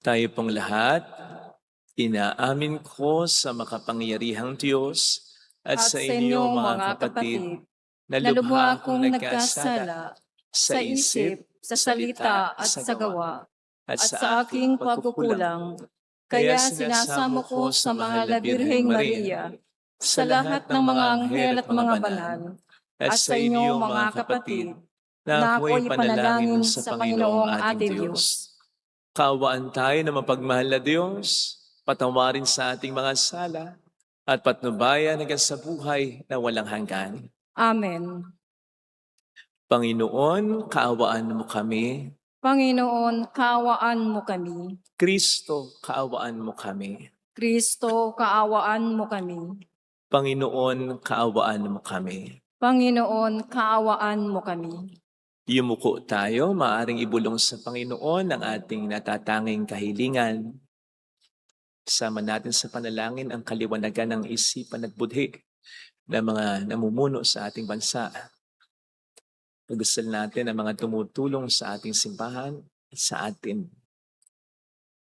Tayo pong lahat, inaamin ko sa makapangyarihang Diyos at sa inyo mga kapatid na lubha akong nagkasala sa isip, sa salita at sa gawa, at sa aking pagkukulang. Kaya sinasamo ko sa mahal na Birheng Maria, sa lahat ng mga anghel at mga banal, at sa inyo mga kapatid, na ako'y panalangin sa Panginoong ating Diyos. Kaawaan tayo na mapagmahal na Diyos, patawarin sa ating mga sala, at patnubayan hanggang sa buhay na walang hanggan. Amen. Panginoon, kaawaan mo kami. Panginoon, kaawaan mo kami. Kristo, kaawaan mo kami. Kristo, kaawaan mo kami. Panginoon, kaawaan mo kami. Panginoon, kaawaan mo kami. Yumuko tayo, maaring ibulong sa Panginoon ang ating natatanging kahilingan. Sama natin sa panalangin ang kaliwanagan ng isipan at budhi ng mga namumuno sa ating bansa. Pagdasal natin ang mga tumutulong sa ating simbahan at sa ating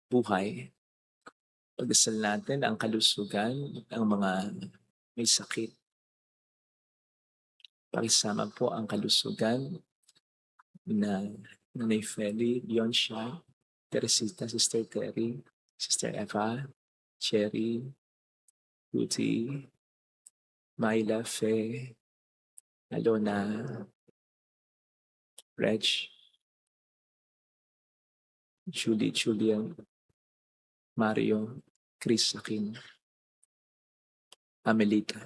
buhay. Pagdasal natin ang kalusugan ng mga may sakit. Pakisama po ang kalusugan na Nanay Feli, Leon Shai, Teresita, Sister Terry, Sister Eva, Cherry, Ruthie, Myla, Fe, Alona, Reg, Julie, Julian, Mario, Chris Akin, Amelita.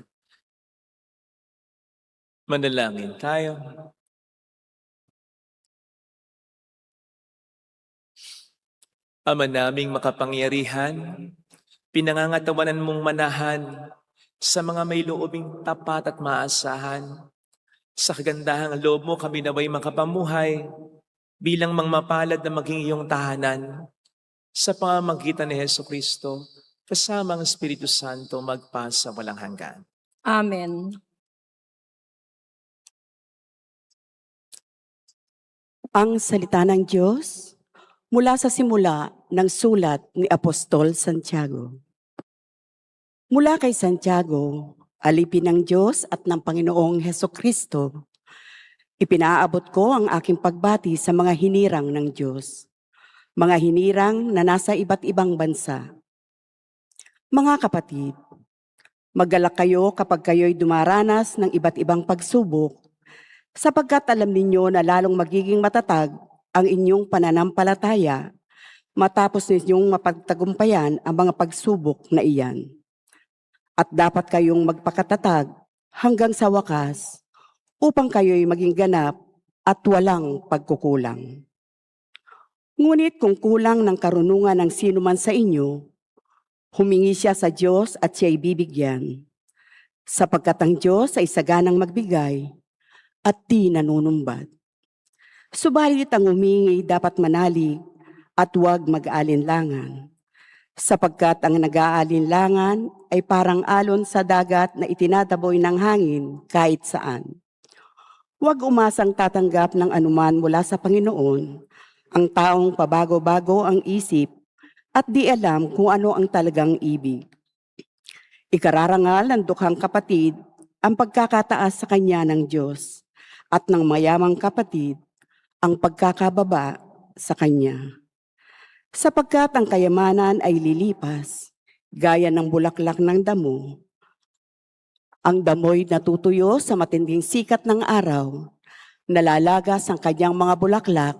Manalangin tayo. Ama naming makapangyarihan, pinangangatawanan mong manahan sa mga may loobing tapat at maasahan. Sa kagandahang loob mo kami naway makapamuhay bilang mapalad na maging iyong tahanan. Sa pamamagitan ni Jesucristo, kasama ang Espiritu Santo magpasa walang hanggan. Amen. Ang salita ng Diyos mula sa simula ng sulat ni Apostol Santiago. Mula kay Santiago, alipin ng Diyos at ng Panginoong Hesukristo, ipinaabot ko ang aking pagbati sa mga hinirang ng Diyos, mga hinirang na nasa iba't ibang bansa. Mga kapatid, maggalak kayo kapag kayo'y dumaranas ng iba't ibang pagsubok, sapagkat alam ninyo na lalong magiging matatag ang inyong pananampalataya matapos ninyong mapagtagumpayan ang mga pagsubok na iyan. At dapat kayong magpakatatag hanggang sa wakas upang kayo'y maging ganap at walang pagkukulang. Ngunit kung kulang ng karunungan ng sino man sa inyo, humingi siya sa Diyos at siya'y bibigyan, sapagkat ang Diyos ay saganang magbigay at di nanunumbat. Subalit ang humingi dapat manalig at huwag mag-alinlangan, sapagkat ang nag-aalinlangan ay parang alon sa dagat na itinataboy ng hangin kahit saan. Huwag umasang tatanggap ng anuman mula sa Panginoon ang taong pabago-bago ang isip at di alam kung ano ang talagang ibig. Ikararangal ng dukhang kapatid ang pagkakataas sa kanya ng Diyos at ng mayamang kapatid ang pagkakababa sa kanya. Sapagkat ang kayamanan ay lilipas, gaya ng bulaklak ng damo. Ang damoy natutuyo sa matinding sikat ng araw, nalalagas ang kanyang mga bulaklak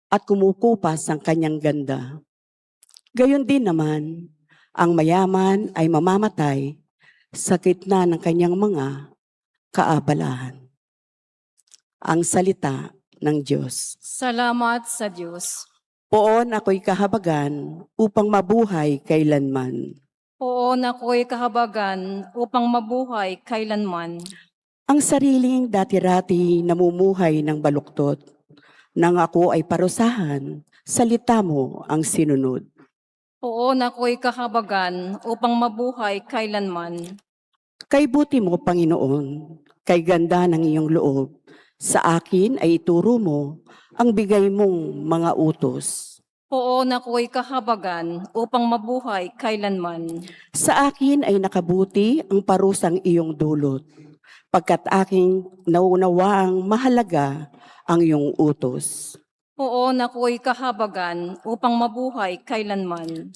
at kumukupas ang kanyang ganda. Gayon din naman, ang mayaman ay mamamatay sa gitna ng kanyang mga kaabalahan. Ang salita ng Diyos. Salamat sa Diyos. Poon ako'y kahabagan upang mabuhay kailanman. Poon ako'y kahabagan upang mabuhay kailanman. Ang sariling dati-rati namumuhay ng baluktot. Nang ako ay parusahan, salita mo ang sinunod. Poon ako'y kahabagan upang mabuhay kailanman. Kay buti mo, Panginoon, kay ganda ng iyong loob, sa akin ay ituro mo ang bigay mong mga utos. Poon ako'y kahabagan upang mabuhay kailanman. Sa akin ay nakabuti ang parusang iyong dulot, pagkat aking naunawaang mahalaga ang iyong utos. Poon ako'y kahabagan upang mabuhay kailanman.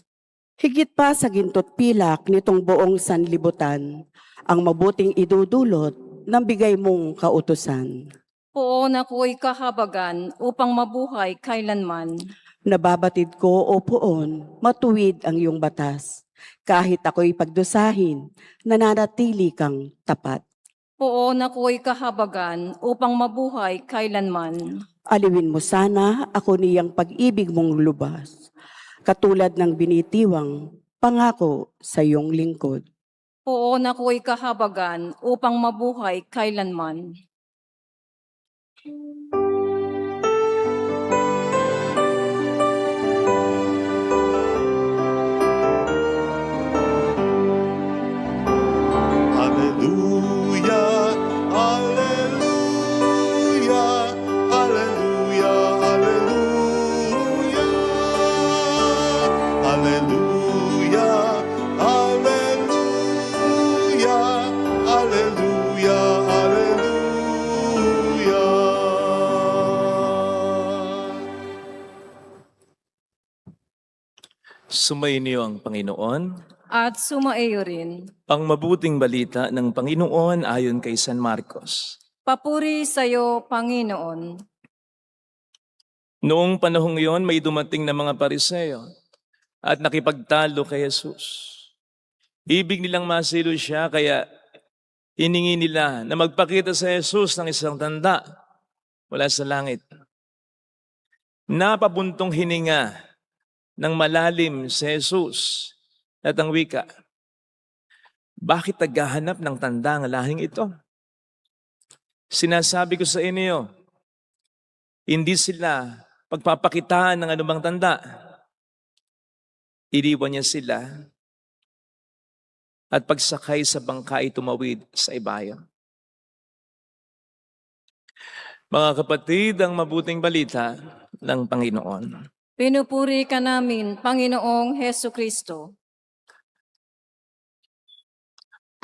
Higit pa sa gintot pilak nitong buong sanlibutan, ang mabuting idudulot ng bigay mong kautusan. Poon ako'y kahabagan upang mabuhay kailanman. Nababatid ko, O Poon, matuwid ang iyong batas. Kahit ako'y pagdusahin, nananatili kang tapat. Poon ako'y kahabagan upang mabuhay kailanman. Aliwin mo sana ako niyang pag-ibig mong lubas, katulad ng binitiwang pangako sa iyong lingkod. Poon ako'y kahabagan upang mabuhay kailanman. Hallelujah, hallelujah, hallelujah, hallelujah. Hallelujah, hallelujah, hallelujah, hallelujah. Sumainyo ang Panginoon. At sumaiyo rin. Ang mabuting balita ng Panginoon ayon kay San Marcos. Papuri sa iyo, Panginoon. Noong panahong iyon, may dumating na mga Pariseo at nakipagtalo kay Jesus. Ibig nilang masilo siya, kaya hiningi nila na magpakita sa Jesus ng isang tanda mula sa langit. Napabuntong hininga ng malalim si Jesus at ang wika, bakit naghahanap ng tanda ang lahing ito? Sinasabi ko sa inyo, hindi sila pagpapakitaan ng anumang tanda. Iniwan niya sila at pagsakay sa bangka ay tumawid sa ibayo. Mga kapatid, ang mabuting balita ng Panginoon. Pinupuri ka namin, Panginoong Heso Kristo.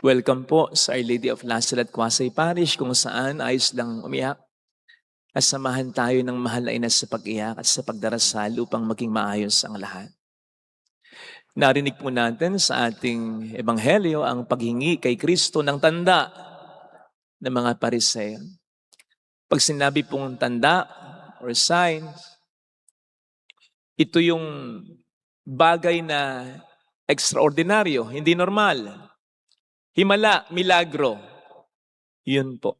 Welcome po sa Our Lady of Lazaret Quasay Parish, kung saan ayos lang umiyak at samahan tayo ng mahal na ina sa pag-iyak at sa pagdarasal upang maging maayos ang lahat. Narinig po natin sa ating ebanghelyo ang paghingi kay Kristo ng tanda ng mga Pariseo. Pag sinabi pong tanda or signs, ito yung bagay na extraordinaryo, hindi normal. Himala, milagro. Yun po.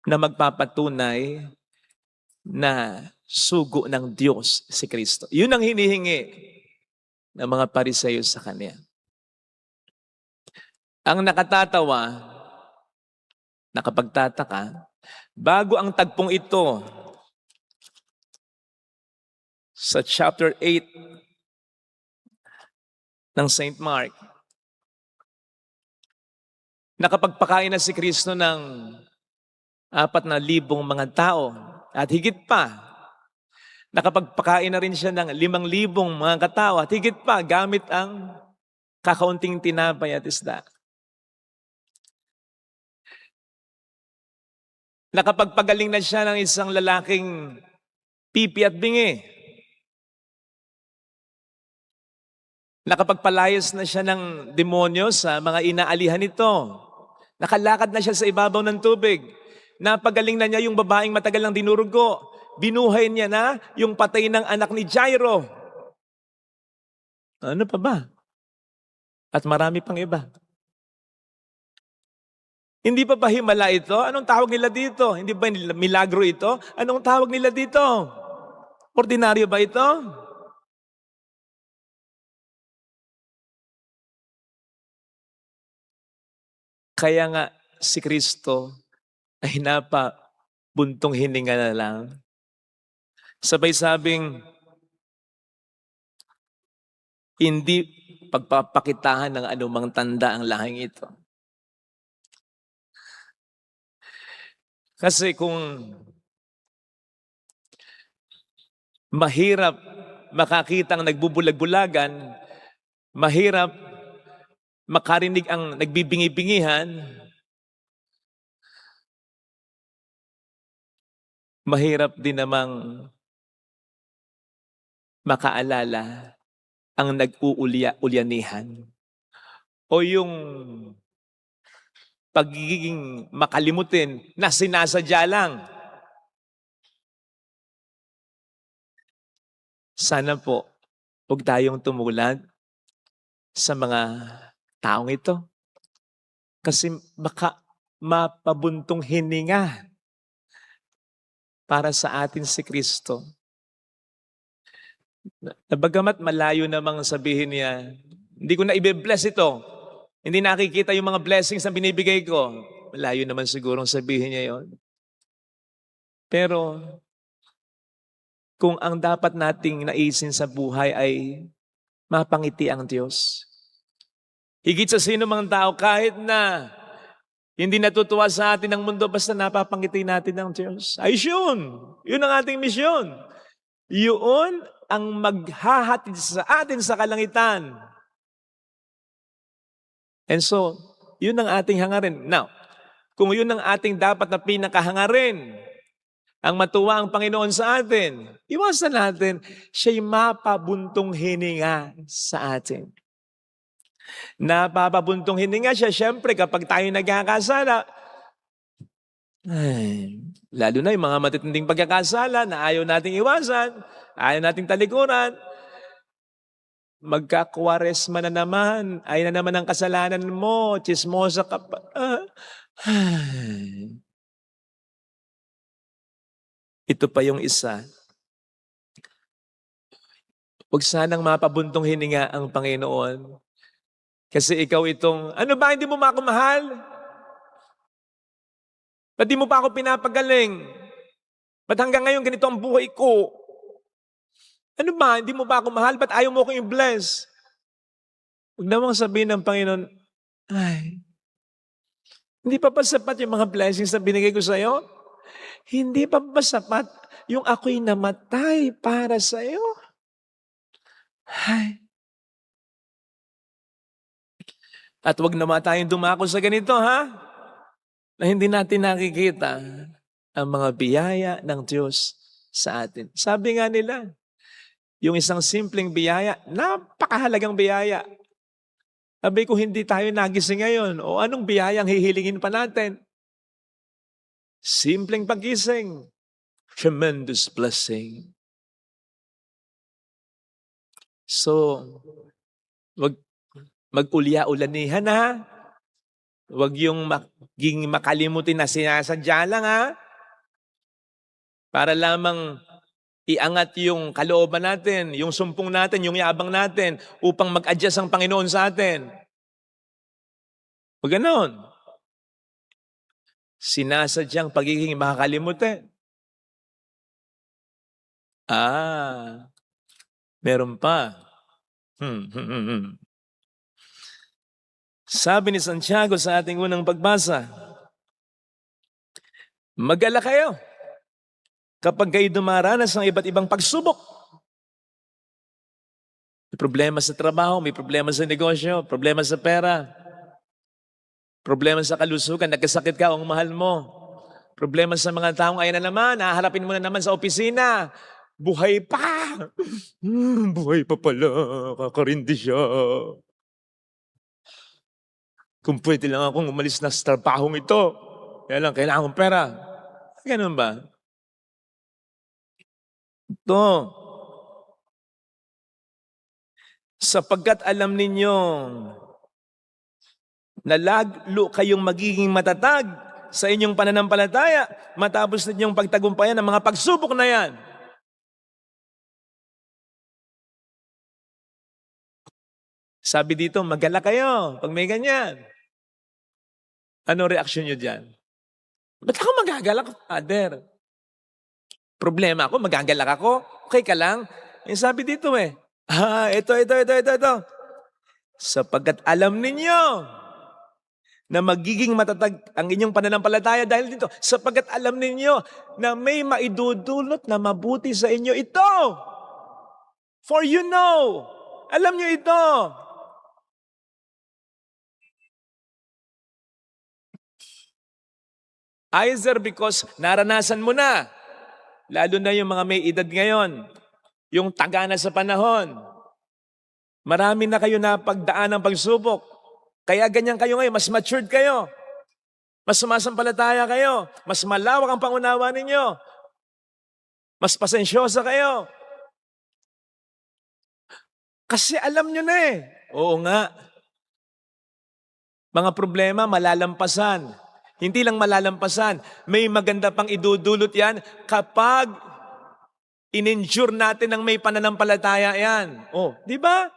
Na magpapatunay na sugo ng Diyos si Kristo. Yun ang hinihingi ng mga Pariseo sa Kanya. Ang nakatatawa, nakapagtataka, bago ang tagpong ito sa chapter 8 ng St. Mark, nakapagpakain na si Kristo ng 4,000 mga tao at higit pa, nakapagpakain na rin siya ng 5,000 mga katao at higit pa gamit ang kakaunting tinapay at isda. Nakapagpagaling na siya ng isang lalaking pipi at bingi. Nakapagpalayas na siya ng demonyo sa mga inaalihan nito. Nakalakad na siya sa ibabaw ng tubig. Napagaling na niya yung babaeng matagal nang dinurugo. Binuhay niya na yung patay ng anak ni Jairo. Ano pa ba? At marami pang iba. Hindi pa ba himala ito? Anong tawag nila dito? Hindi ba milagro ito? Anong tawag nila dito? Ordinaryo ba ito? Kaya nga si Kristo ay buntong hininga na lang. Sabay sabing, hindi pagpapakitahan ng anumang tanda ang lahing ito. Kasi kung Mahirap makakitang nagbubulag-bulagan, mahirap makarinig ang nagbibingi-bingihan, mahirap din namang makaalala ang nag-uulya-ulyanihan o yung pagiging makalimutin na sinasadya lang. Sana po, huwag tayong tumulad sa mga taong ito. Kasi baka mapabuntong hininga para sa atin si Kristo. Na bagamat malayo namang sabihin niya, hindi ko na i-bless ito. Hindi nakikita yung mga blessings na binibigay ko. Malayo naman sigurong sabihin niya yon. Pero kung ang dapat nating naisin sa buhay ay mapangiti ang Diyos. Higit sa sino mang tao, kahit na hindi natutuwa sa atin ang mundo, basta napapangiti natin ang Diyos. Ayos yun. Yun ang ating misyon. Yun ang maghahatid sa atin sa kalangitan. And so, yun ang ating hangarin. Now, kung yun ang ating dapat na pinakahangarin, ang matuwa ang Panginoon sa atin, iwasan natin siya'y mapabuntong hininga sa atin. Napapabuntong hininga siya, syempre kapag tayo nagkakasala, lalo na yung mga matitinding pagkakasala na ayaw nating iwasan, ayaw nating talikuran, magkakwaresma na naman, ay na naman ang kasalanan mo, chismosa ka pa. Ito pa yung isa. Huwag sanang mapabuntong hininga ang Panginoon. Kasi ikaw itong, ano ba, hindi mo ba ako mahal? Ba't di mo pa ako pinapagaling? Ba't hanggang ngayon ganito ang buhay ko? Ano ba, hindi mo ba ako mahal? Ba't ayaw mo akong i-bless? Huwag namang sabihin ng Panginoon, ay, hindi pa ba sapat yung mga blessings na binigay ko sa'yo? Hindi pa ba sapat yung ako'y namatay para sa'yo? Ay. At huwag naman tayong dumako sa ganito, ha? Na hindi natin nakikita ang mga biyaya ng Diyos sa atin. Sabi nga nila, yung isang simpleng biyaya, napakahalagang biyaya. Sabi ko, hindi tayo nagising ngayon. O anong biyayang hihilingin pa natin? Simpleng pagising. Tremendous blessing. So, wag mag-ulya-ulanihan, ha? Huwag yung maging makalimutin na sinasadya lang, ha? Para lamang iangat yung kalooban natin, yung sumpong natin, yung yabang natin, upang mag-adjust ang Panginoon sa atin. Huwag ganon. Sinasadyang pagiging makakalimutin. Meron pa. Sabi ni Santiago sa ating unang pagbasa, mag-alala kayo kapag kayo dumaranas ng iba't ibang pagsubok. May problema sa trabaho, may problema sa negosyo, problema sa pera, problema sa kalusugan, nagkasakit ka o ang mahal mo, problema sa mga taong ayan na naman, haharapin mo na naman sa opisina, buhay pa! Buhay pa pala, kakarindi siya. Kung pwede lang akong umalis na sa trabahong ito, kaya lang kailangan kong pera. Ganun ba? Ito. Sapagkat alam ninyo na lalo kayong magiging matatag sa inyong pananampalataya matapos ninyong pagtagumpayan ng mga pagsubok na yan. Sabi dito, mag-alala kayo pag may ganyan. Ano reaksyon nyo dyan? Ba't ako magagalak, Father? Problema ako, magagalak ako? Okay ka lang? Yung sabi dito ito. Sapagkat alam ninyo na magiging matatag ang inyong pananampalataya dahil dito, sapagkat alam ninyo na may maidudulot na mabuti sa inyo ito. For you know, alam nyo ito. Either because naranasan mo na, lalo na yung mga may edad ngayon, yung taga na sa panahon, marami na kayo na pagdaan ng pagsubok. Kaya ganyan kayo ngayon, mas matured kayo. Mas sumasampalataya kayo. Mas malawak ang pangunawa ninyo. Mas pasensyosa kayo. Kasi alam nyo na eh. Oo nga. Mga problema malalampasan. Hindi lang malalampasan. May maganda pang idudulot yan kapag in-endure natin ng may pananampalataya yan. Oh, di ba?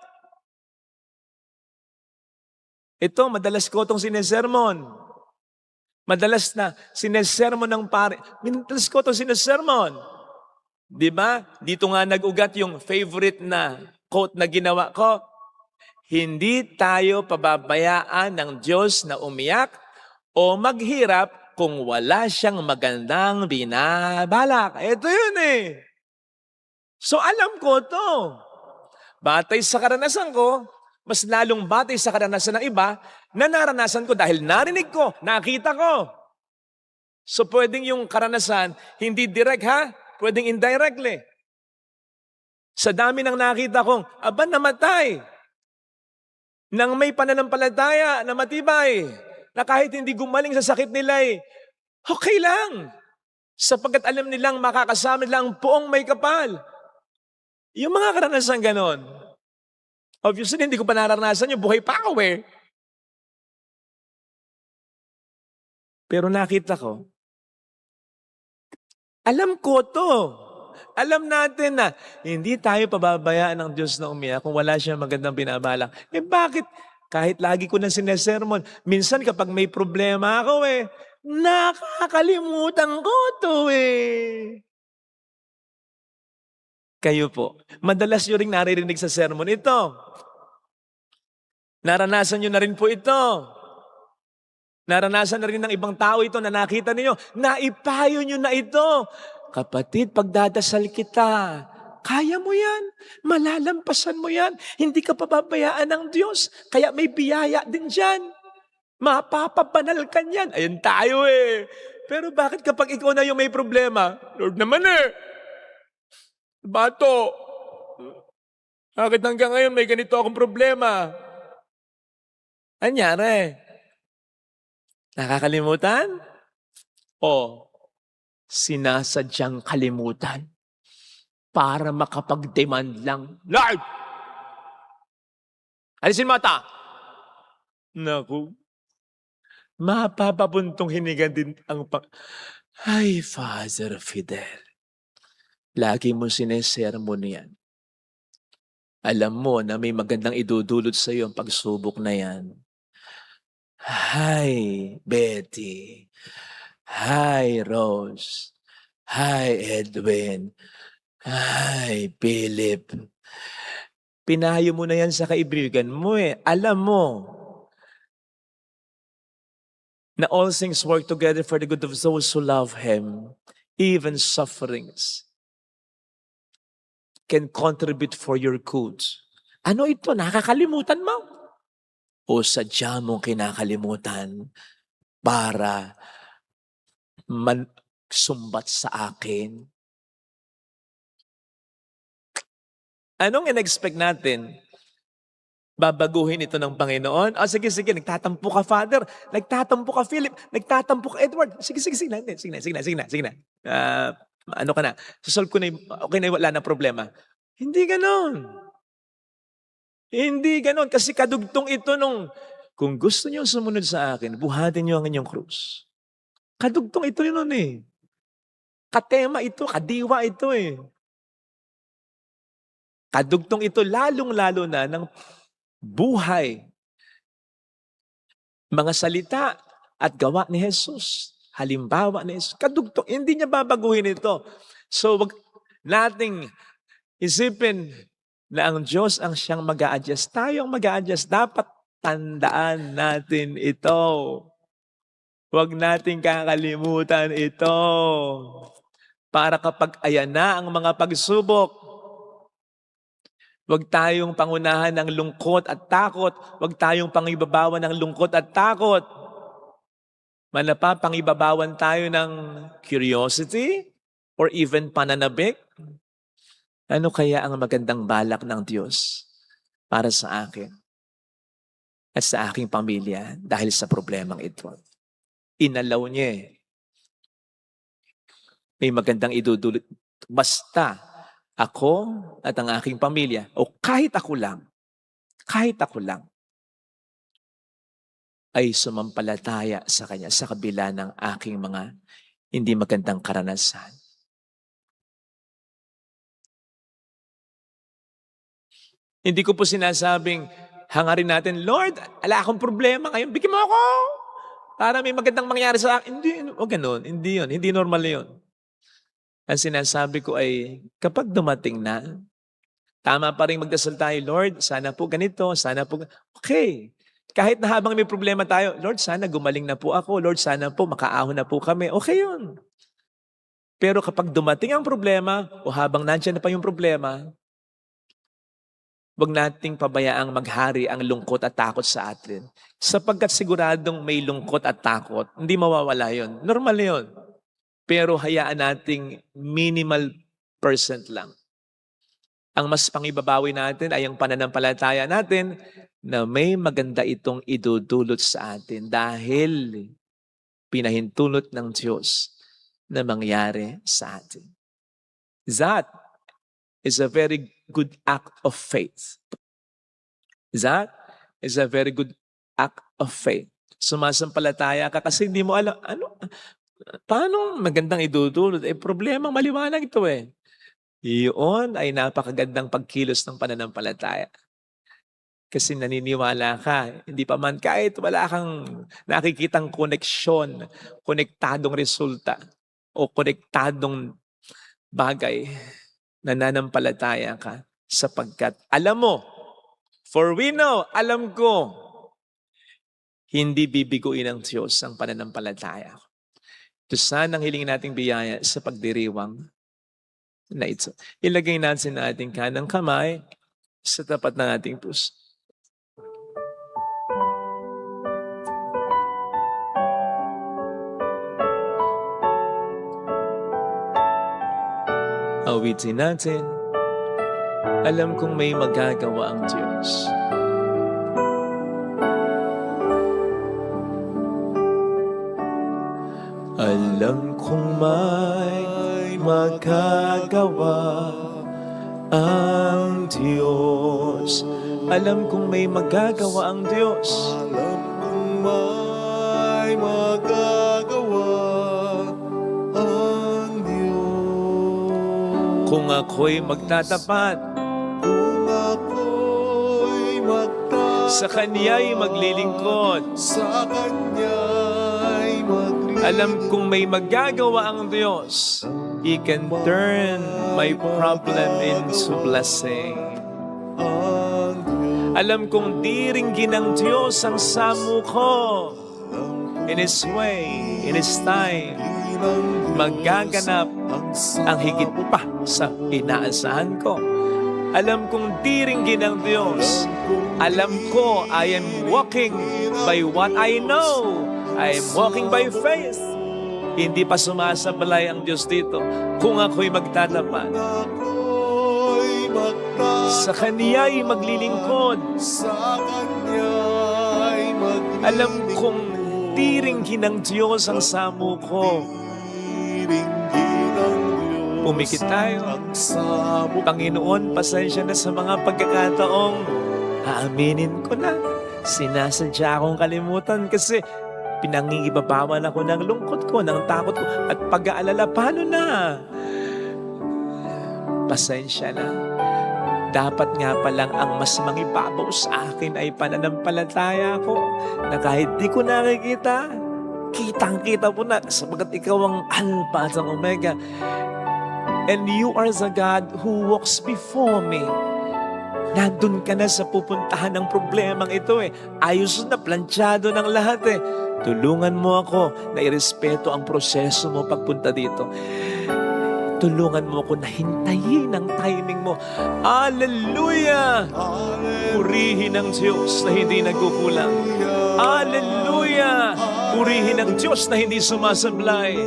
Ito, madalas ko itong sinesermon. Madalas na sinesermon ng pare. Madalas ko itong sinesermon. Di ba? Dito nga nag-ugat yung favorite na quote na ginawa ko. Hindi tayo pababayaan ng Diyos na umiyak o maghirap kung wala siyang magandang binabalak. Ito yun eh. So alam ko to. Batay sa karanasan ko, mas lalong batay sa karanasan ng iba na naranasan ko dahil narinig ko, nakita ko. So pwedeng yung karanasan, hindi direct ha, pwedeng indirectly. Sa dami ng nakita kong, namatay. Nang may pananampalataya na matibay, na kahit hindi gumaling sa sakit nila okay lang. Sapagkat alam nilang makakasama nila ang poong may kapal. Yung mga karanasan ganon, obviously, hindi ko pa naranasan yung buhay pa ako eh. Pero nakita ko, alam ko to. Alam natin na hindi tayo pababayaan ng Diyos na umiyak kung wala siyang magandang binabalak. Bakit? Kahit lagi ko na sinesermon, minsan kapag may problema ako nakakalimutan ko to Kayo po, madalas nyo rin naririnig sa sermon ito. Naranasan nyo na rin po ito. Naranasan na rin ng ibang tao ito na nakita ninyo. Naipayo nyo na ito. Kapatid, pagdadasal kita, kaya mo yan. Malalampasan mo yan. Hindi ka pababayaan ng Diyos. Kaya may biyaya din dyan. Mapapabanal ka niyan. Ayan tayo Pero bakit kapag ikaw na yung may problema? Lord naman Bato, bakit hanggang ngayon may ganito akong problema? Anyari? Nakakalimutan? O sinasadyang kalimutan para makapag-demand lang? Lord! Alisin mata! Naku, mapapabuntong hinigan din ang Ay, Father Fidel. Lagi mo sinesermon yan. Alam mo na may magandang idudulot sa iyo ang pagsubok na yan. Hi, Betty. Hi, Rose. Hi, Edwin. Hi, Philip. Pinayo mo na yan sa kaibigan mo Alam mo na all things work together for the good of those who love Him. Even sufferings can contribute for your good. Ano ito? Nakakalimutan mo? O sadya mong kinakalimutan para sumbat sa akin? Anong in-expect natin? Babaguhin ito ng Panginoon? Sige, nagtatampo ka, Father. Nagtatampo ka, Philip. Nagtatampo ka, Edward. Sige na. Ano ka na? Solve ko na, okay na, wala na problema. Hindi ganon. Hindi ganon. Kasi kadugtong ito kung gusto niyo sumunod sa akin, buhatin niyo ang inyong krus. Kadugtong ito yun Katema ito, kadiwa ito Kadugtong ito lalong-lalo na ng buhay. Mga salita at gawa ni Jesus. Halimbawa ni Jesus. Kadugtong, hindi niya babaguhin ito. So, wag nating isipin na ang Diyos ang siyang mag-a-adjust. Tayo ang mag-a-adjust. Dapat tandaan natin ito. Huwag nating kakalimutan ito. Para kapag ayan na ang mga pagsubok, huwag tayong pangunahan ng lungkot at takot. Huwag tayong pangibabawan ng lungkot at takot. Manapa, pangibabawan tayo ng curiosity or even pananabik. Ano kaya ang magandang balak ng Diyos para sa akin at sa aking pamilya dahil sa problemang ito? Inalaw niya eh. May magandang idudulot. Basta ako at ang aking pamilya, o kahit ako lang, ay sumampalataya sa Kanya sa kabila ng aking mga hindi magandang karanasan. Hindi ko po sinasabing, hangarin natin, Lord, ala akong problema ngayon, bigyan mo ako para may magandang mangyari sa akin. Hindi, o ganun, hindi yun, hindi normal yun. Ang sinasabi ko ay, kapag dumating na, tama pa rin magdasal tayo, Lord, sana po ganito, sana po, okay. Kahit na habang may problema tayo, Lord, sana gumaling na po ako, Lord, sana po makaahon na po kami, okay yun. Pero kapag dumating ang problema, o habang nandiyan na pa yung problema, huwag nating pabayaang maghari ang lungkot at takot sa atin. Sapagkat siguradong may lungkot at takot, hindi mawawala yun. Normal yun. Pero hayaan nating minimal % lang. Ang mas pangibabawi natin ay ang pananampalataya natin na may maganda itong idudulot sa atin dahil pinahintulot ng Diyos na mangyari sa atin. That is a very good act of faith. That is a very good act of faith. Sumasampalataya ka kasi hindi mo alam, paano magandang idudulot? Problemang maliwanag ito eh. Iyon ay napakagandang pagkilos ng pananampalataya. Kasi naniniwala ka, hindi pa man kahit wala kang nakikitang koneksyon, konektadong resulta, o konektadong bagay, nananampalataya ka sapagkat alam mo, for we know, alam ko, hindi bibiguin ng Diyos ang pananampalataya ko. Ito sana ang hilingin nating biyaya sa pagdiriwang na ito. Ilagay natin sa ating kanang kamay sa tapat ng ating puso. Awitin natin. Alam kong may magagawa ang Diyos. Alam kong may magagawa ang Diyos. Alam kong may magagawa ang Diyos. Alam kong may magagawa ang Diyos. Kung ako'y magtatapat, Kung ako'y magtatapat, sa Kanya'y maglilingkod. sa Kanya'y maglilingkod. Alam kong may magagawa ang Diyos. He can turn my problem into blessing. Ang Diyos. Alam kong diringgin ng Diyos ang samu ko. In His way, in His time, magaganap ang higit pa sa inaasahan ko. Alam kong diringgin ng Diyos. Alam ko I am walking by what I know. I am walking by faith. Hindi pa sumasabalay ang Diyos dito kung ako'y magtatapat. Ako'y magtatapat, Sa Kaniya'y maglilingkod. sa Kanya'y maglilingkod. Alam kong diringgin ng Diyos ang samu ko. Diringgin ng Diyos Pumikit tayo. ang sabog. Panginoon, pasensya na sa mga pagkakataong aaminin ko na. Sinasadya akong kalimutan kasi pinangingibabawan ako ng lungkot ko, ng takot ko, at pag-aalala, paano na? Pasensya na. Dapat nga palang ang mas mangibabaw sa akin ay pananampalataya ko na kahit di ko nakikita, kitang-kita po na sapagat ikaw ang Alpha at ang Omega. And you are the God who walks before me. Nandun ka na sa pupuntahan ng problemang ito eh. Ayos na, planchado ng lahat eh. Tulungan mo ako na irespeto ang proseso mo pagpunta dito. Tulungan mo ako na hintayin ang timing mo. Hallelujah! Purihin ang Diyos na hindi nagkukulang. Hallelujah! Purihin ang Diyos na hindi sumasablay.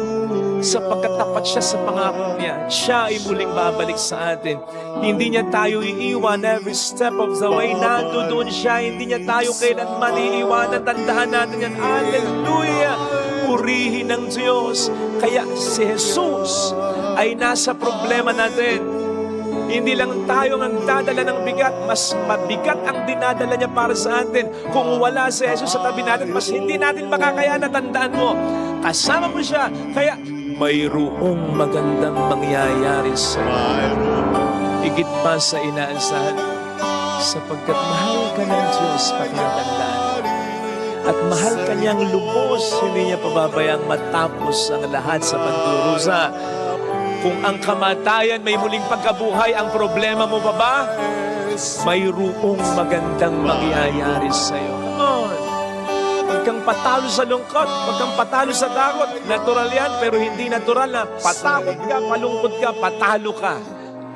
Sapagkat tapat siya sa pangako niya. Siya ay muling babalik sa atin. Hindi niya tayo iiwan every step of the way. Nandoon siya. Hindi niya tayo kailanman iiwanan. Tandaan natin yan. Hallelujah! Purihin ng Diyos. Kaya si Jesus ay nasa problema natin. Hindi lang tayo ang dadala ng bigat, mas mabigat ang dinadala niya para sa atin. Kung wala si Jesus sa tabi natin, mas hindi natin makakayanan. Tandaan mo, kasama mo siya, kaya mayroong magandang mangyayari sa higit pa sa inaasahan, sapagkat mahal ka ng Diyos, pakitandaan. At mahal ka niyang lubos, hindi niya pababayang matapos ang lahat sa pagdurusa. Kung ang kamatayan may muling pagkabuhay, ang problema mo pa ba? Mayroong magandang mangyayari sa iyo. Come on! Huwag kang patalo sa lungkot, huwag kang patalo sa takot. Natural yan, pero hindi natural na patakot ka, palungkot ka, patalo ka.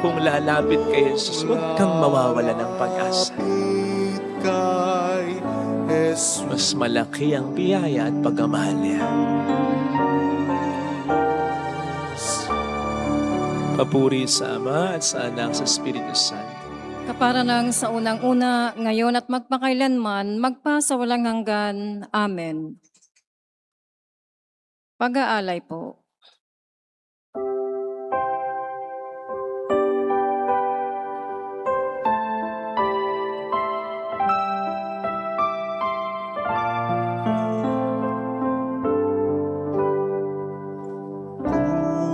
Kung lalapit kay Jesus, huwag kang mawawala ng pag-asa. Mas malaki ang biyaya at pagmamahal niya. Papuri sa Ama at sa Anak sa Espiritu Santo. Kapara ng sa unang-una, ngayon at magpakailanman, magpa sa walang hanggan. Amen. Pag-aalay po.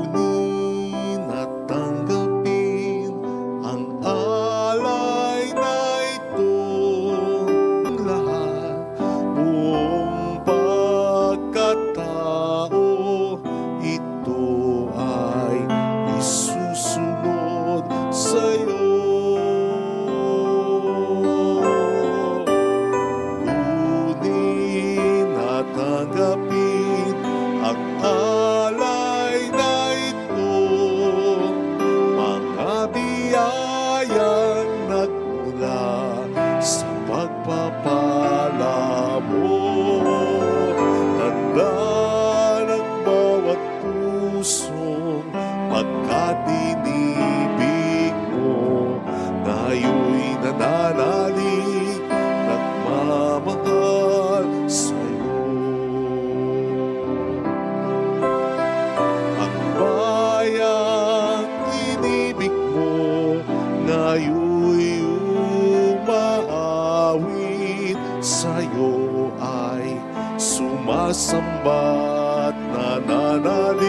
Kunin at tanggapin ang alay na ito, ang lahat, buong pagkatao, ito ay isusunod sa'yo. Kunin at tanggapin ang alay na ito, mga biyayang nagmula sa pagpapala mo. Tanda ng bawat pusong pagkatinibig mo, ngayon'y nananalig, nagmamahal sa'yo. Ang bayang inibig mo, ngayon'y umaawit sa'yo, ay sumasamba't nananalig.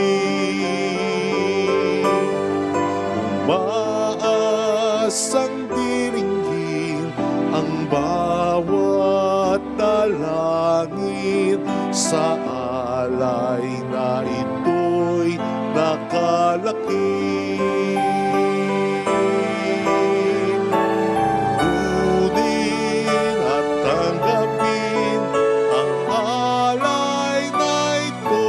Umaasang diringgin ang bawat dalangin sa alay na ito'y nakalaki. Kunin at tanggapin ang alay na ito,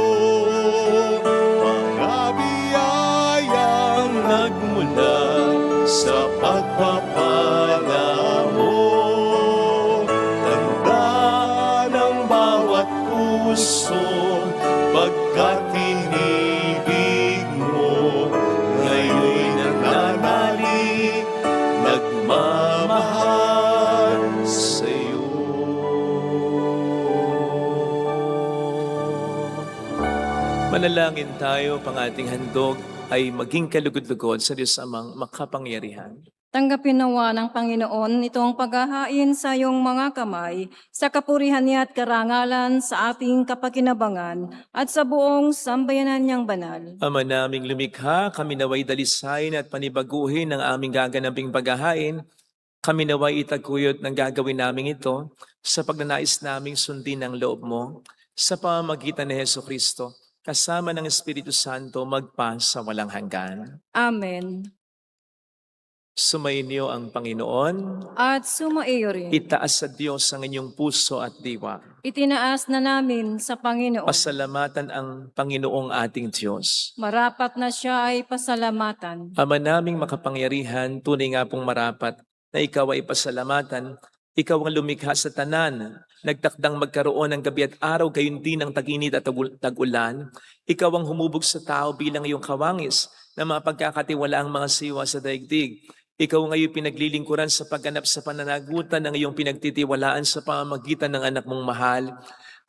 mga biyayang nagmula sa pagpapala mo. Tanda ng bawat puso, pagkatinibig mo, ngayon'y nananalig, nagmamahal sa'yo. Manalangin tayo, pang ating handog ay maging kalugod-lugod sa Diyos Amang makapangyarihan. Tanggapin nawa ng Panginoon itong paghahain sa iyong mga kamay, sa kapurihan niya at karangalan sa ating kapakinabangan at sa buong sambayanan niyang banal. Ama naming lumikha, kami naway dalisayin at panibaguhin ng aming gaganaping paghahain. Kami naway itaguyod ng gagawin namin ito sa pagnanais naming sundin ang loob mo sa pamamagitan ni Jesucristo, kasama ng Espiritu Santo magpa sa walang hanggan. Amen. Sumainyo ang Panginoon. At sumaiyo rin. Itaas sa Diyos ang inyong puso at diwa. Itinaas na namin sa Panginoon. Pasalamatan ang Panginoong ating Diyos. Marapat na siya ay pasalamatan. Ama naming makapangyarihan, tunay nga pong marapat na ikaw ay pasalamatan. Ikaw ang lumikha sa tanan, nagtakdang magkaroon ng gabi at araw, gayon din ang tag-init at tag-ulan. Ikaw ang humubog sa tao bilang iyong kawangis na mapagkakatiwala ang mga siwa sa daigdig. Ikaw ngayon pinaglilingkuran sa pagganap sa pananagutan ng iyong pinagtitiwalaan sa pamamagitan ng anak mong mahal.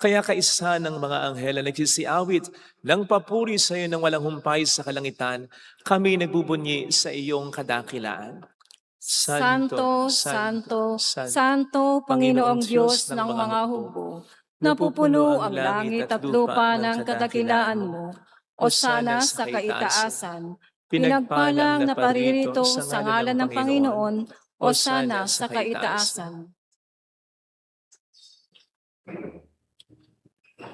Kaya kaisa ng mga anghel na nagsisiawit ng papuri sa iyo ng walang humpay sa kalangitan, kami nagbubunyi sa iyong kadakilaan. Santo, Santo, Santo, Panginoong Diyos ng mga hukbo, napupuno ang langit at lupa ng kadakilaan mo. Osana sa kaitaasan. Pinagpalang na paririto sa ngalan ng Panginoon, Osana sa kaitaasan.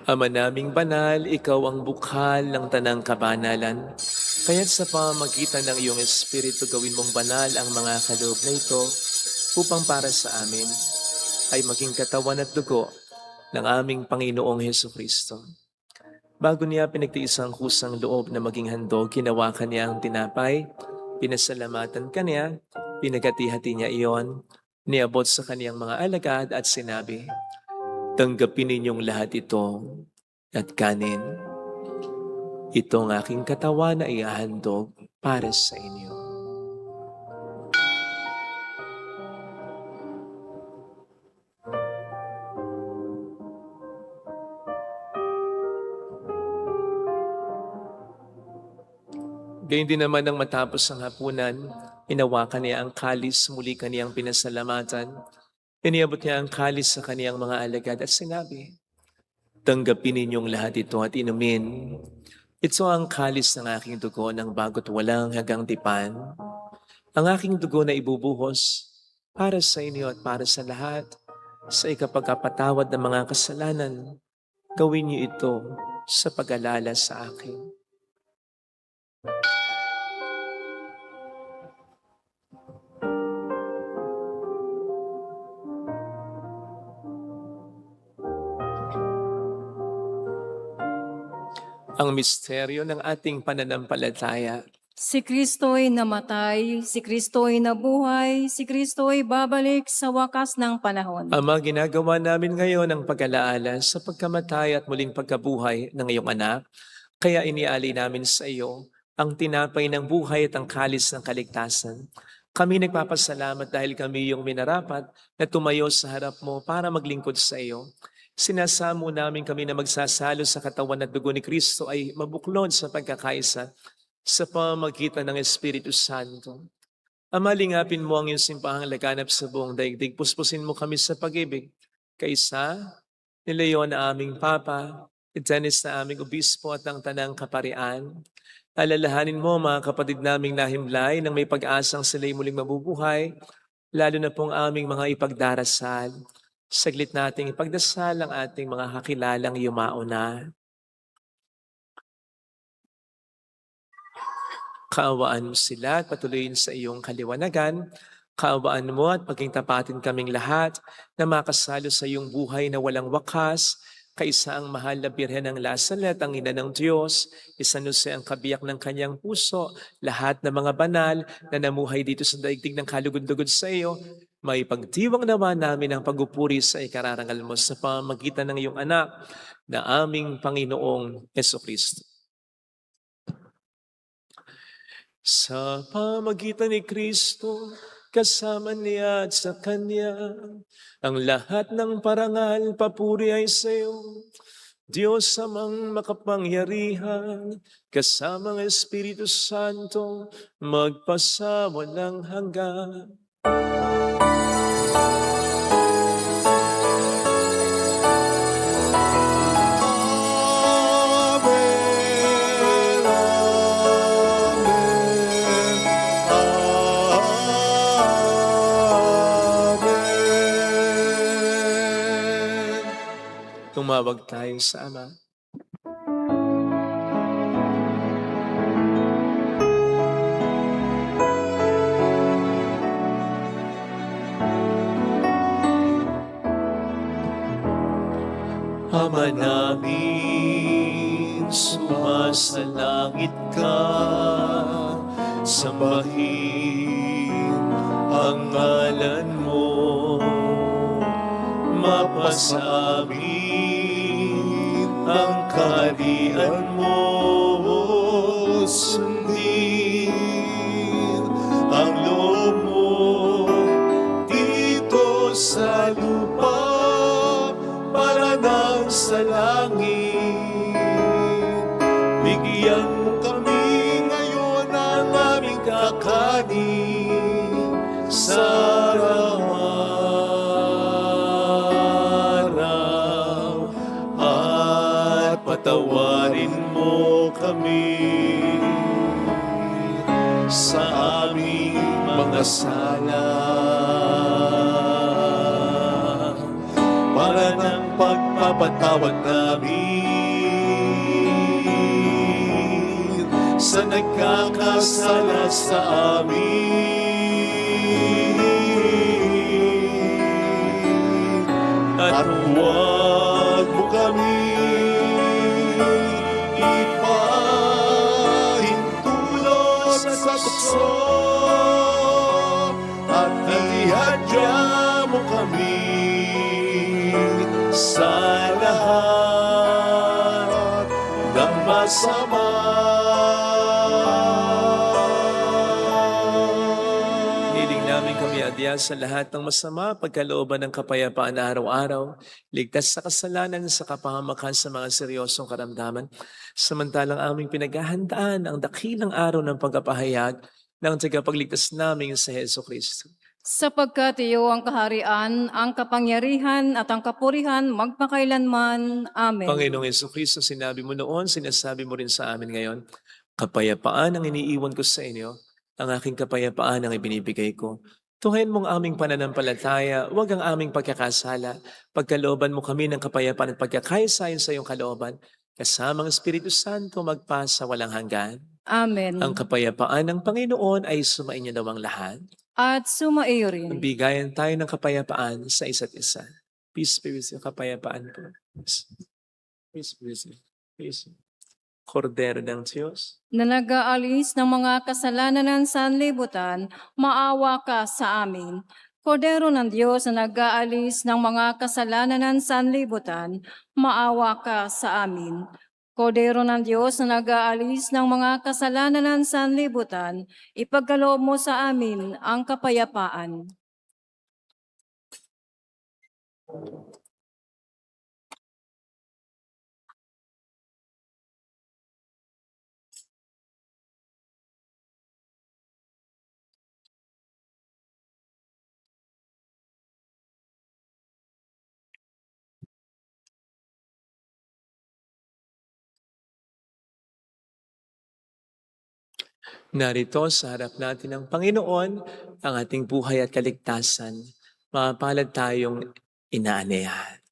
Ama naming banal, ikaw ang bukhal ng tanang kabanalan. Kaya't sa pamamagitan ng iyong Espiritu gawin mong banal ang mga kaloob na ito upang para sa amin ay maging katawan at dugo ng aming Panginoong Hesukristo. Bago niya pinagtiis ang kusang loob na maging handog, hinawakan niya ang tinapay, pinasalamatan kaniya, pinagati-hati niya iyon, niabot sa kaniyang mga alagad at sinabi, "Tanggapin ninyong lahat ito at kanin. Ito ang aking katawan na ihahandog para sa inyo." Gayun din naman nang matapos ang hapunan, inawakan niya ang kalis, muli kaniyang pinasalamatan. Iniabot niya ang kalis sa kaniyang mga alagad at sinabi, "Tanggapin ninyong lahat ito at inumin. Ito ang kalis ng aking dugo ng bago't walang hanggang tipan. Ang aking dugo na ibubuhos para sa inyo at para sa lahat sa ikapagkapatawad ng mga kasalanan. Gawin niyo ito sa pag-alala sa akin." Ang misteryo ng ating pananampalataya. Si Kristo'y namatay, si Kristo'y nabuhay, si Kristo'y babalik sa wakas ng panahon. Ama, ginagawa namin ngayon ang pag-alaala sa pagkamatay at muling pagkabuhay ng iyong anak. Kaya inialay namin sa iyo ang tinapay ng buhay at ang kalis ng kaligtasan. Kami nagpapasalamat dahil kami yung minarapat na tumayo sa harap mo para maglingkod sa iyo. Sinasamo namin kami na magsasalo sa katawan at dugo ni Kristo ay mabuklod sa pagkakaisa sa pamamagitan ng Espiritu Santo. Ama, lingapin mo ang iyong simpahang laganap sa buong daigdig. Puspusin mo kami sa pag-ibig. Kaisa, ni Leon na aming Papa, ni Dennis na aming Obispo at ang Tanang Kaparian. Alalahanin mo mga kapatid naming nahimlay nang may pag-asang sila'y muling mabubuhay, lalo na pong aming mga ipagdarasal. Saglit nating ipagdasal ang ating mga kakilalang yumao na. Kaawaan mo sila at patuloyin sa iyong kaliwanagan. Kaawaan mo at maging tapatin kaming lahat na makasalo sa iyong buhay na walang wakas. Kaisa ang mahal na Birhen ng Lasalet, ang ina ng Diyos, San Jose ang kabiyak ng kanyang puso, lahat ng mga banal na namuhay dito sa daigdig ng kalugod-lugod sa iyo, may pagdiwang naman namin ang pagupuri sa ikararangal mo sa pamamagitan ng iyong anak na aming Panginoong Hesukristo. Sa pamamagitan ni Kristo, kasama niya at sa Kanya, ang lahat ng parangal, papuri ay sa iyo. Diyos amang makapangyarihan, kasama ng Espiritu Santo, magpasawalang hanggan. Tumawag tayo sa Ama. Ama namin, sumasalangit ka, sambahin ang ngalan mo, mapasa amin ang kaharian mo, sundin ang loob mo dito sa lupa para nang sa langit. Bigyan mo kami ngayon ng aming kakanin sa araw-araw at patawarin mo kami sa aming mga sala para ng pagpapatawad namin sa nagkakasala sa amin. At huwag mo kami ipahintulot sa tukso at natihadya mo kami sa lahat ng masama. Hiling namin kami adya sa lahat ng masama, pagkalooban ng kapayapaan na araw-araw, ligtas sa kasalanan, sa kapahamakan sa mga seryosong karamdaman, samantalang aming pinaghahandaan ang dakilang araw ng pagkapahayag ng tagapagligtas namin sa Heso Kristo. Sapagkat iyo ang kaharian, ang kapangyarihan at ang kapurihan magpakailanman. Amen. Panginoong Jesucristo, sinabi mo noon, sinasabi mo rin sa amin ngayon, kapayapaan ang iniiwan ko sa inyo, ang aking kapayapaan ang ibinibigay ko. Tuhayin mong aming pananampalataya, huwag ang aming pagkakasala. Pagkalooban mo kami ng kapayapaan at pagkakaisa sa iyong kalooban, kasamang Espiritu Santo magpasa walang hanggan. Amen. Ang kapayapaan ng Panginoon ay sumainyo daw ang lahat. At sumaiyo rin. Bigayan tayo ng kapayapaan sa isa't isa. Peace be with you. Kapayapaan po. Peace be with you. Peace. Kordero ng Diyos. Na nag-aalis ng mga kasalanan ng sanlibutan, maawa ka sa amin. Kordero ng Diyos na nag-aalis ng mga kasalanan ng sanlibutan, maawa ka sa amin. Kordero ng Diyos na nag-aalis ng mga kasalanan ng sanlibutan, ipagkaloob mo sa amin ang kapayapaan. Narito sa harap natin ng Panginoon ang ating buhay at kaligtasan. Mapalad tayong inaanayahan.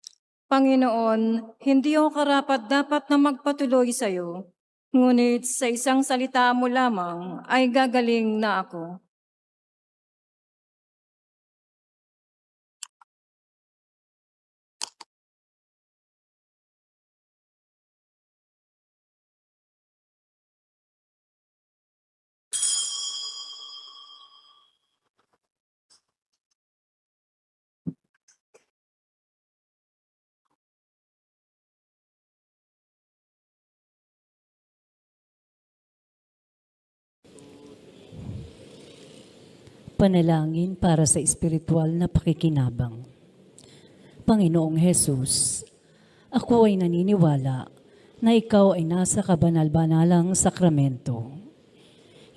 Panginoon, hindi ako karapat-dapat na magpatuloy sa iyo. Ngunit sa isang salita mo lamang ay gagaling na ako. Panalangin para sa espiritual na pakikinabang. Panginoong Hesus, ako ay naniniwala na ikaw ay nasa kabanal-banalang sakramento.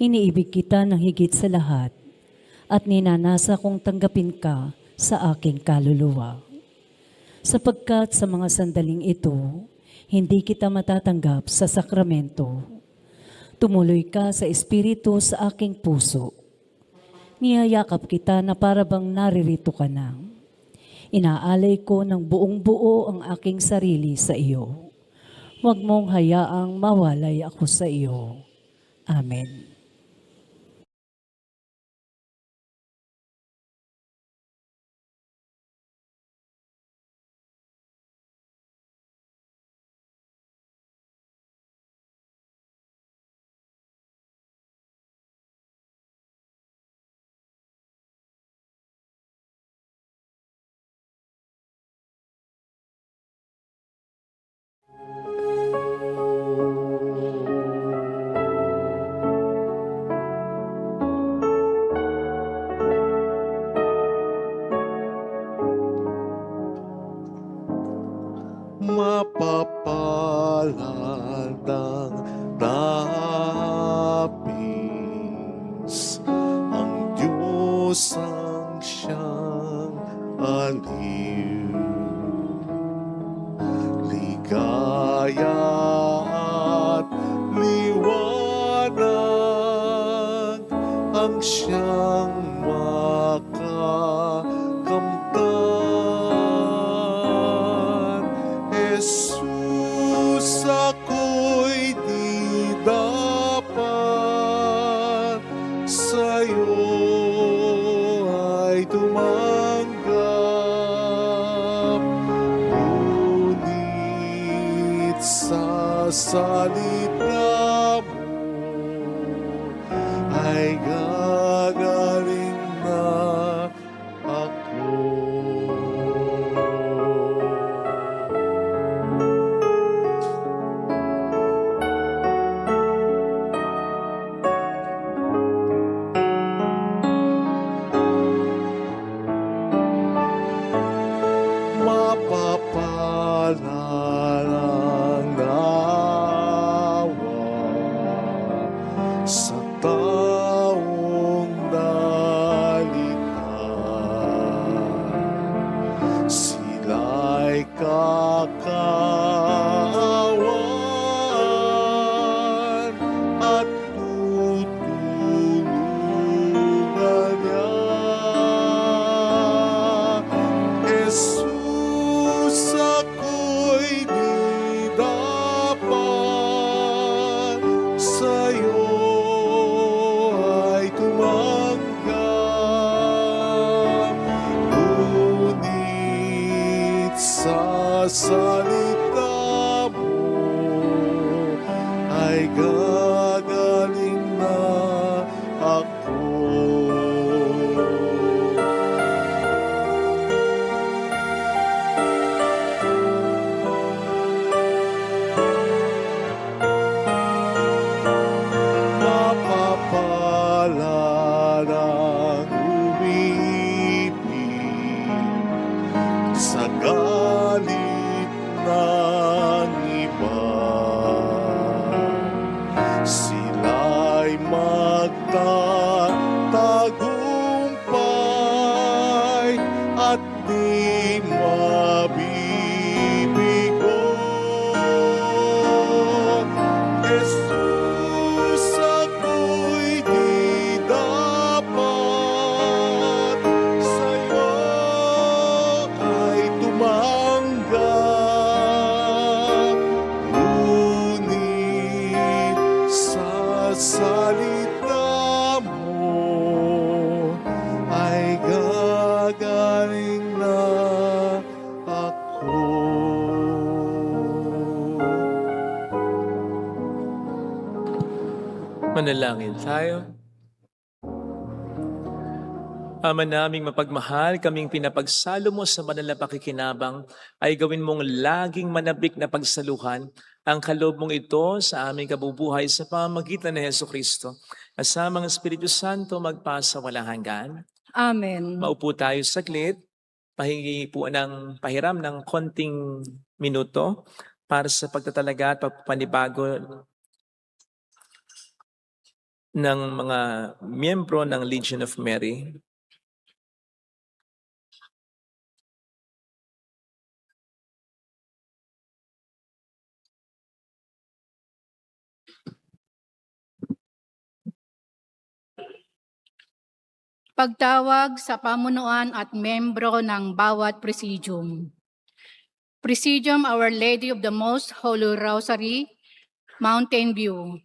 Iniibig kita ng higit sa lahat at ninanasa kong tanggapin ka sa aking kaluluwa. Sapagkat sa mga sandaling ito, hindi kita matatanggap sa sakramento. Tumuloy ka sa espiritu sa aking puso. Niyayakap kita na para bang naririto ka na. Inaalay ko ng buong buo ang aking sarili sa iyo. Huwag mong hayaang mawalay ako sa iyo. Amen. siyang aliw. Ligaya at liwanag ang siyang makakamtan. Jesus, ako'y di dapat sa'yo ay tumanggap, ngunit sa salita mo ay gagaling na ako. Mapapala ng nawa sa taong nalita. Sila'y kakaawan at tutulungan niya. Jesus, ako'y di dapat sa'yo ay tumanggap, ngunit sa salita mo ay gagaling na ako. Mapapala ng umiibig sa galit ng iba. Sila'y magtatagumpay at di mabibigo. Jesus, ako'y di dapat sa'yo ay tumanggap, ngunit sa salita mo ay gagaling na ako. Manalangin tayo. Ama naming mapagmahal, kaming pinapagsalo mo sa banal na pakikinabang ay gawin mong laging manabik na pagsaluhan ang kaloob mong ito sa aming kabubuhay sa pamamagitan ni Jesucristo. Kasama ng Espiritu Santo magpasa walang hanggan. Amen. Maupo tayo saglit. Pahingi po ng pahiram ng konting minuto para sa pagtatalaga at pagpapanibago ng mga miyembro ng Legion of Mary. Pagtawag sa pamunuan at membro ng bawat presidium. Presidium Our Lady of the Most Holy Rosary, Mountain View.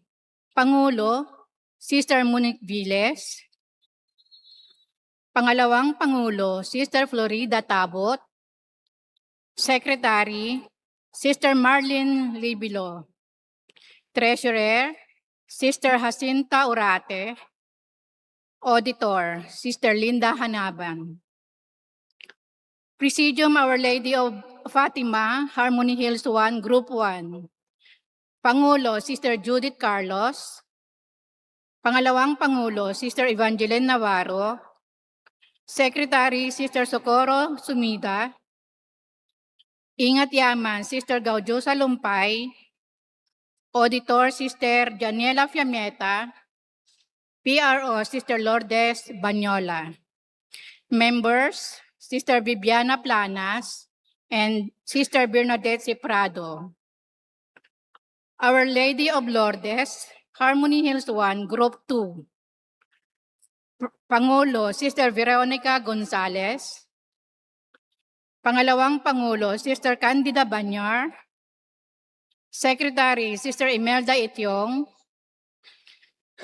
Pangulo, Sister Monique Viles. Pangalawang Pangulo, Sister Florida Tabot. Secretary, Sister Marlene Libilo. Treasurer, Sister Jacinta Urate. Auditor, Sister Linda Hanaban. Presidium Our Lady of Fatima, Harmony Hills 1, Group 1. Pangulo, Sister Judith Carlos. Pangalawang Pangulo, Sister Evangeline Navarro. Secretary, Sister Socorro Sumida. Ingat Yaman, Sister Gaudiosa Lumpay. Auditor, Sister Janiela Fiameta. PRO, Sister Lourdes Banyola. Members, Sister Viviana Planas and Sister Bernadette Ciprado. Our Lady of Lourdes, Harmony Hills 1, Group 2. Pangulo, Sister Veronica Gonzalez. Pangalawang Pangulo, Sister Candida Banyar. Secretary, Sister Imelda Ityong.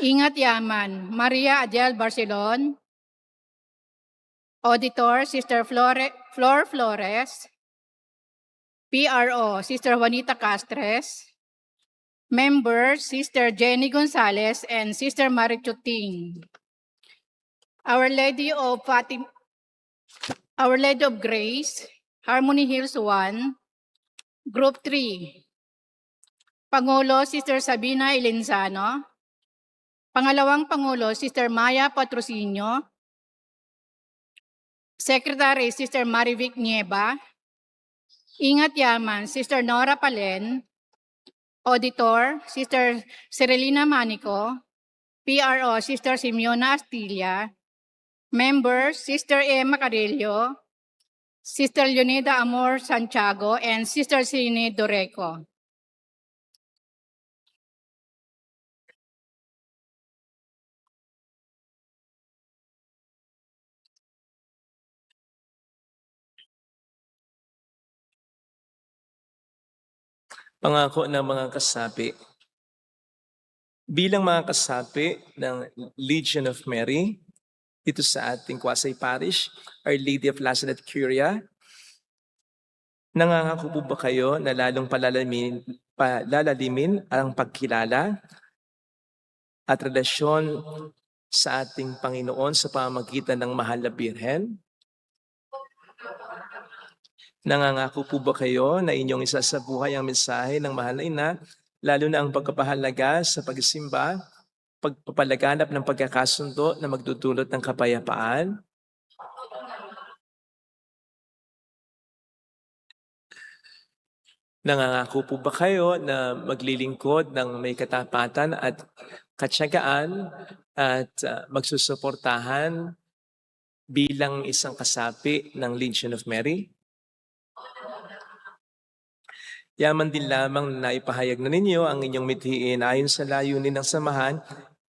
Ingat Yaman, Maria Adiel Barcelon. Auditor, Sister Flor Flores. PRO, Sister Juanita Castres. Members, Sister Jenny Gonzalez and Sister Marichuting. Our Lady of Grace, Harmony Hills 1, Group 3. Pangulo, Sister Sabina Ilenzano. Pangalawang Pangulo, Sister Maya Patrocinio. Secretary, Sister Marivic Nieva. Ingat Yaman, Sister Nora Palen. Auditor, Sister Cirelina Manico. PRO, Sister Simeona Astilla. Members, Sister Emma Carillo, Sister Leonida Amor Santiago, and Sister Sine Doreco. Pangako ng mga kasapi. Bilang mga kasapi ng Legion of Mary, dito sa ating Quasay Parish, Our Lady of Lazaret Curia, nangangako po ba kayo na lalong palalamin ang pagkilala at relasyon sa ating Panginoon sa pamamagitan ng Mahal na Birhen? Nangangako po ba kayo na inyong isasabuhay ang mensahe ng Mahal na Ina, lalo na ang pagpapahalaga sa pagsimba, pagpapalaganap ng pagkakasundo na magdudulot ng kapayapaan? Nangangako po ba kayo na maglilingkod ng may katapatan at katyagaan at magsusuportahan bilang isang kasapi ng Legion of Mary? Yaman din lamang na ipahayag na ninyo ang inyong mithiin ayon sa layunin ng samahan.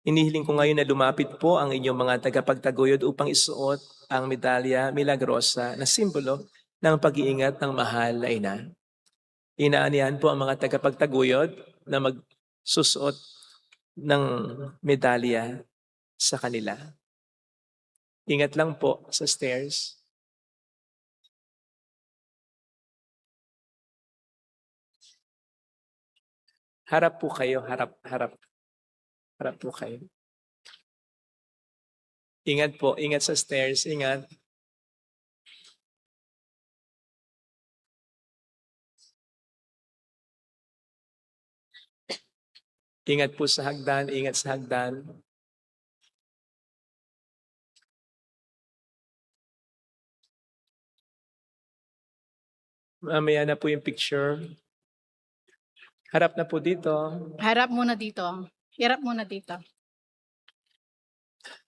Inihiling ko ngayon na lumapit po ang inyong mga tagapagtaguyod upang isuot ang medalya milagrosa na simbolo ng pag-iingat ng Mahal na Ina. Inaanihan po ang mga tagapagtaguyod na magsusuot ng medalya sa kanila. Ingat lang po sa stairs. Harap po kayo, harap po kayo. Ingat po, ingat sa stairs, ingat. Ingat po sa hagdan, ingat sa hagdan. Mamaya na po yung picture. Harap na po dito. Harap muna dito. Hirap muna dito.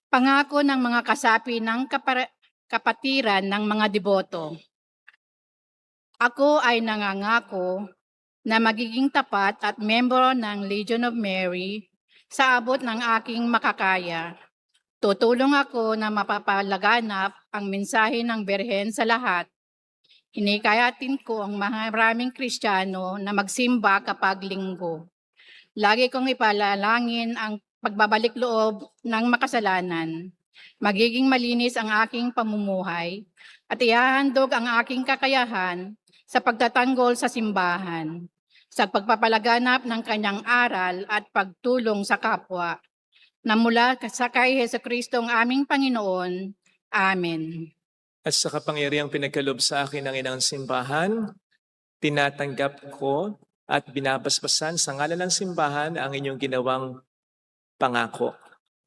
Pangako ng mga kasapi ng kapatiran ng mga deboto. Ako ay nangangako na magiging tapat at membro ng Legion of Mary sa abot ng aking makakaya. Tutulong ako na mapapalaganap ang mensahe ng Birhen sa lahat. Hinikayatin ko ang maraming Kristiyano na magsimba kapag linggo. Lagi kong ipalalangin ang pagbabalik loob ng makasalanan. Magiging malinis ang aking pamumuhay at ihahandog ang aking kakayahan sa pagtatanggol sa simbahan, sa pagpapalaganap ng kanyang aral at pagtulong sa kapwa. Na mula sa kay Jesucristo ang aming Panginoon. Amen. At sa kapangyarihang pinagkaloob sa akin ng Inang Simbahan, tinatanggap ko at binabasbasan sa ngalan ng simbahan ang inyong ginawang pangako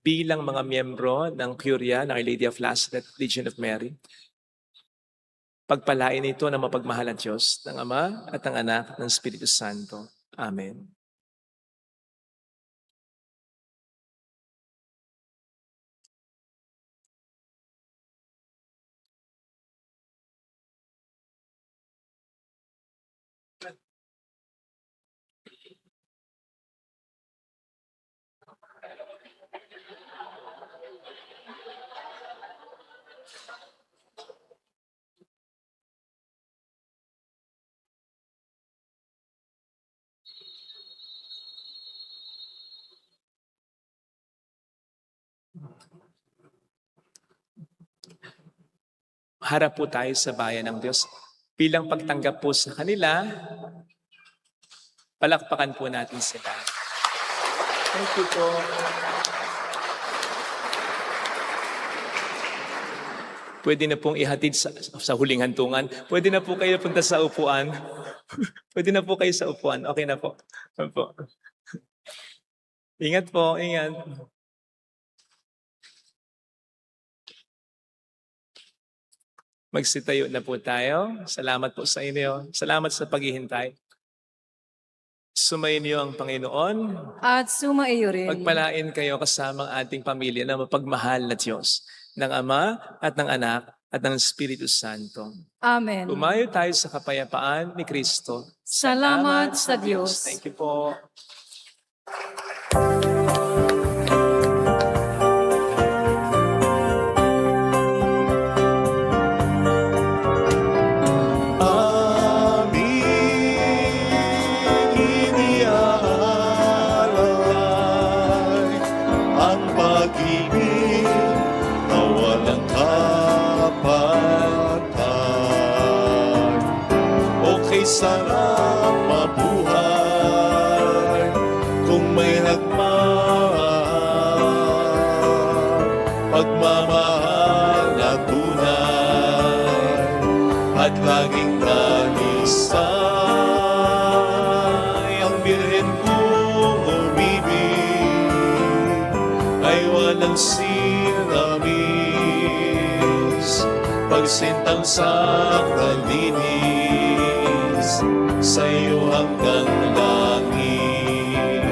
bilang mga miyembro ng Curia ng Our Lady of Lazaret, Legion of Mary. Pagpalain ito ng mapagmahal na Diyos, ng Ama at ng Anak ng Espiritu Santo. Amen. harap po tayo sa bayan ng Diyos. Bilang pagtanggap po sa kanila, palakpakan po natin sila. Thank you po. Pwede na pong ihatid sa huling hantungan. Pwede na po kayo punta sa upuan. Pwede na po kayo sa upuan. Okay na po. Opo. Ingat po, ingat. Magsitayo na po tayo. Salamat po sa inyo. Salamat sa paghihintay. Sumayin niyo ang Panginoon. At sumaiyo rin. Pagpalain kayo kasama ang ating pamilya na mapagmahal na Diyos, ng Ama at ng Anak at ng Espiritu Santo. Amen. Umayo tayo sa kapayapaan ni Kristo. Salamat sa Diyos. Thank you po. Amin, iniaalay ang pag-ibig na walang kapantay. Okay, sarap mabuhay kung may nagmahal, pagmamahal na tunay at laging nalisay. Ang birhen kong umibig ay walang sinamis, pagsintang sakralinis sa iyo hanggang langit.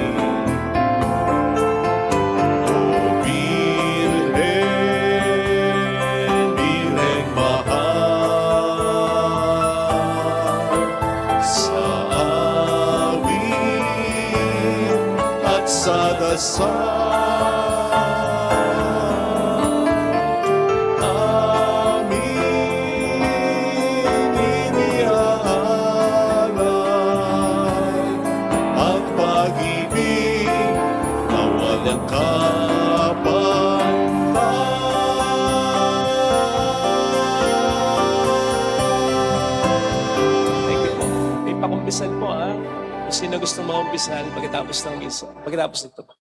O Birhen, Birheng mahal, sa awit at sa dasal, amin, iniaalay ang pag-ibig na walang kapantay. Thank you po. May pakumpisal po, ha? Kung sino gusto makumpisal pagkatapos ng misa. Pagkatapos nito po.